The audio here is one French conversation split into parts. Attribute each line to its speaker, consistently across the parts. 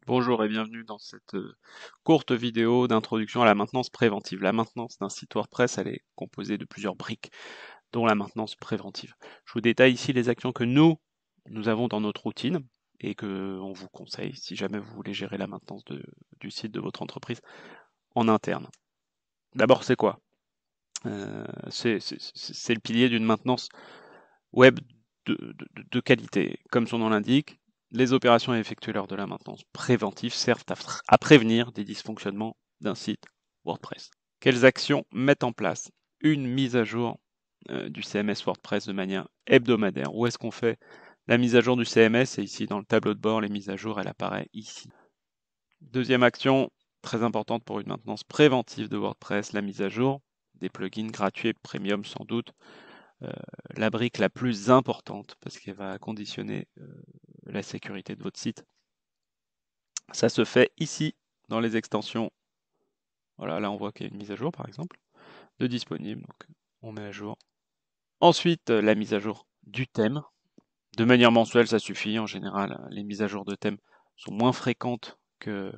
Speaker 1: Bonjour et bienvenue dans cette courte vidéo d'introduction à la maintenance préventive. La maintenance d'un site WordPress, elle est composée de plusieurs briques, dont la maintenance préventive. Je vous détaille ici les actions que nous avons dans notre routine et que on vous conseille si jamais vous voulez gérer la maintenance du site de votre entreprise en interne. D'abord, c'est quoi? C'est le pilier d'une maintenance web de qualité. Comme son nom l'indique, les opérations effectuées lors de la maintenance préventive servent à prévenir des dysfonctionnements d'un site WordPress. Quelles actions mettre en place? Une mise à jour du CMS WordPress de manière hebdomadaire. Où est-ce qu'on fait la mise à jour du CMS? C'est ici dans le tableau de bord, les mises à jour, elle apparaît ici. Deuxième action, très importante pour une maintenance préventive de WordPress, la mise à jour des plugins gratuits et premium sans doute. La brique la plus importante parce qu'elle va conditionner la sécurité de votre site. Ça se fait ici dans les extensions. Voilà, là on voit qu'il y a une mise à jour par exemple de disponible, donc on met à jour. Ensuite, la mise à jour du thème. De manière mensuelle, ça suffit. En général, les mises à jour de thème sont moins fréquentes que,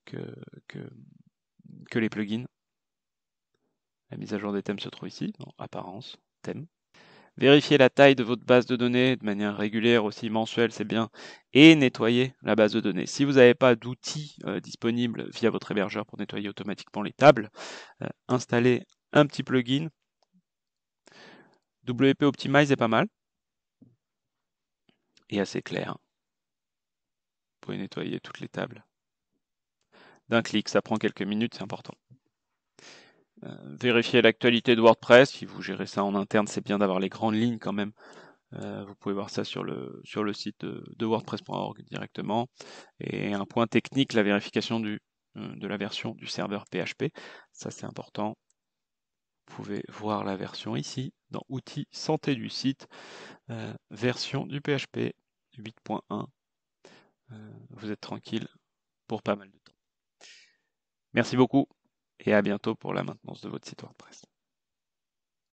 Speaker 1: que, que les plugins. La mise à jour des thèmes se trouve ici, dans Apparence, thème. Vérifiez la taille de votre base de données de manière régulière, aussi mensuelle, c'est bien. Et nettoyer la base de données. Si vous n'avez pas d'outils disponibles via votre hébergeur pour nettoyer automatiquement les tables, installez un petit plugin. WP Optimize est pas mal. Et assez clair. Vous pouvez nettoyer toutes les tables d'un clic. Ça prend quelques minutes, c'est important. Vérifiez l'actualité de WordPress. Si vous gérez ça en interne, c'est bien d'avoir les grandes lignes quand même. Vous pouvez voir ça sur le site de WordPress.org directement. Et un point technique, la vérification de la version du serveur PHP. Ça, c'est important. Vous pouvez voir la version ici, dans Outils Santé du site, version du PHP 8.1. Vous êtes tranquille pour pas mal de temps. Merci beaucoup et à bientôt pour la maintenance de votre site WordPress.